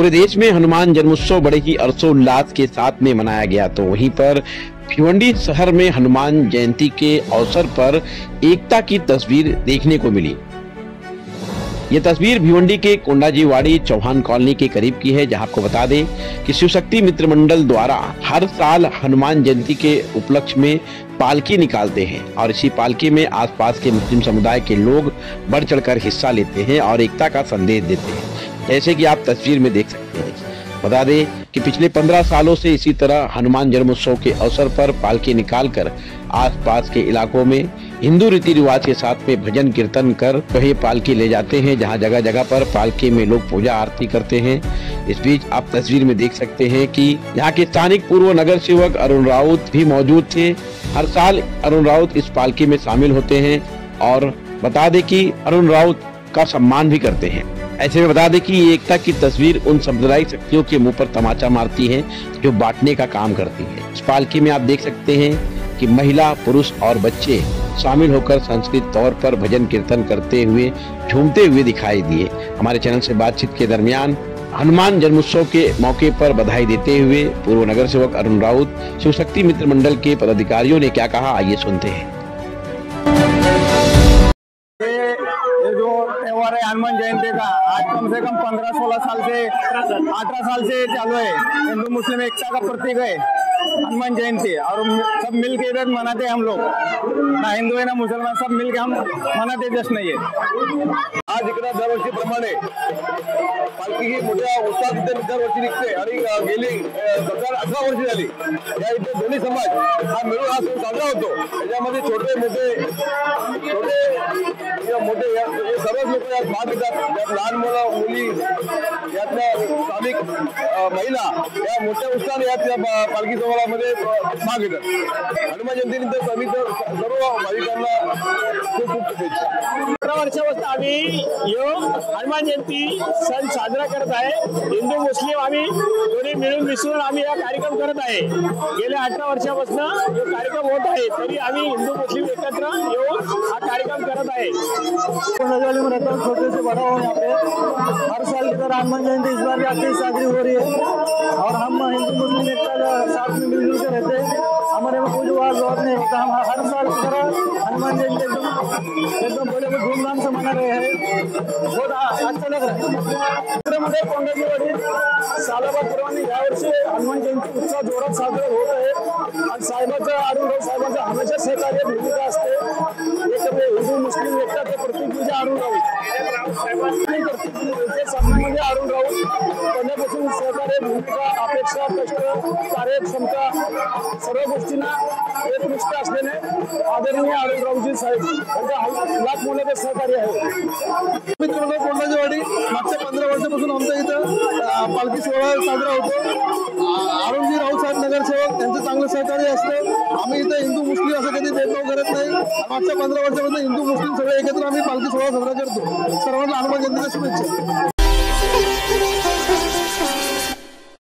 पूरे देश में हनुमान जन्मोत्सव बड़े ही हर्षोल्लास के साथ में मनाया गया, तो वहीं पर भिवंडी शहर में हनुमान जयंती के अवसर पर एकता की तस्वीर देखने को मिली। ये तस्वीर भिवंडी के कोंडाजीवाड़ी चौहान कॉलोनी के करीब की है, जहां आपको बता दें कि शिवशक्ति मित्र मंडल द्वारा हर साल हनुमान जयंती के उपलक्ष्य में पालकी निकालते हैं और इसी पालकी में आसपास के मुस्लिम समुदाय के लोग बढ़ चढ़कर हिस्सा लेते हैं और एकता का संदेश देते हैं, जैसे कि आप तस्वीर में देख सकते हैं। बता दें कि पिछले 15 सालों से इसी तरह हनुमान जन्मोत्सव के अवसर पर पालकी निकालकर आसपास के इलाकों में हिंदू रीति रिवाज के साथ में भजन कीर्तन कर ये पालकी ले जाते हैं, जहां जगह जगह पर पालकी में लोग पूजा आरती करते हैं। इस बीच आप तस्वीर में देख सकते हैं कि यहाँ के स्थानिक पूर्व नगर सेवक अरुण राउत भी मौजूद थे। हर साल अरुण राउत इस पालकी में शामिल होते हैं और बता दें कि अरुण राउत का सम्मान भी करते हैं। ऐसे में बता दें कि ये एकता की तस्वीर उन सांप्रदायिक शक्तियों के मुंह पर तमाचा मारती है जो बांटने का काम करती है। इस पालकी में आप देख सकते हैं कि महिला, पुरुष और बच्चे शामिल होकर सांस्कृतिक तौर पर भजन कीर्तन करते हुए झूमते हुए दिखाई दिए। हमारे चैनल से बातचीत के दरमियान हनुमान जन्मोत्सव के मौके पर बधाई देते हुए पूर्व नगर सेवक अरुण राउत, शिवशक्ति मित्र मंडल के पदाधिकारियों ने क्या कहा, आइए सुनते हैं। त्योहार है हनुमान जयंती का, आज कम से कम 15-16 साल से 18 साल से चालू है। हिंदू मुस्लिम एकता का प्रतीक है हनुमान जयंती और सब मिल के इधर मनाते हैं हम लोग, ना हिंदू है ना मुसलमान, सब मिल के हम मनाते जश्न ये। आज इकडे दरवर्षीप्रमाणे पालखी ही मोठ्या उत्साहात इथे दरवर्षी निघते आणि गेली 18 वर्ष झाली या इथे दोन्ही समाज हा मिळून हा सण साजरा होतो। त्याच्यामध्ये छोटे मोठे सर्वच लोक यात भाग घेतात, यात लहान मुलं मुली, यातल्या स्थानिक महिला या मोठ्या उत्साहाने यात पालखी सोहळ्यामध्ये भाग घेतात। हनुमान जयंतीनिमित्त आम्ही सर्व भाविकांना खूप खूप शुभेच्छा। 18 वर्षापासून आम्ही हनुमान जयंती सण साजरा करत आहे। हिंदू मुस्लिम आम्ही दोन्ही मिळून मिसळून आम्ही हा कार्यक्रम करत आहे। गेल्या 18 वर्षापासून जो कार्यक्रम होत आहे, तरी आम्ही हिंदू मुस्लिम एकत्र येऊन हा कार्यक्रम करत आहे। में रहता हूँ, छोटे से बड़ा हूँ यहाँ पे। हर साल की तरह हनुमान जयंती इस बार भी अच्छी साजरी हो रही है और हम हिंदू मुस्लिम एकता साथ में मिलजुल के रहते हैं। हमारे में कोई विवाद नहीं होता। हम हर साल की तरह हनुमान जयंती एकदम बड़े धूमधाम से मना रहे हैं। बहुत अच्छा लग रहा है। कोंडाजीवाडी सालाबादप्रमाणे यावर्षी हनुमान जयंती उत्साह जोरात साजरा होत आहे आणि साहेबांचं अरुण राऊत साहेबांचं हमेशा सहकार्य भूमिका असते। एक हिंदू मुस्लिम एकताचे प्रतीक म्हणजे अरुण राऊत साहेबांनी म्हणजे अरुण राऊत पहिल्यापासून सहकार्य भूमिका, अपेक्षा, कष्ट, कार्यक्षमता सर्व गोष्टींना एकनिष्ठ असलेले आदरणीय अरुण राऊतजी साहेब यांच्या लाख मोलाचे सहकार्य आहे। मित्रांनो, कोंडाजीवाडी मागच्या 15 वर्षापासून आमच्या इथं पालखी सोहळा साजरा होतो। अरुणजी राऊत साहेब नगरसेवक त्यांचं चांगलं सहकार्य असतं। आम्ही इथं हिंदू मुस्लिम असं कधी भेदभाव करत नाही। मागच्या 15 वर्षापासून हिंदू मुस्लिम सगळे एकत्र आम्ही पालखी सोहळा साजरा करतो। सर्वांना हनुमान जयंतीच्या शुभेच्छा।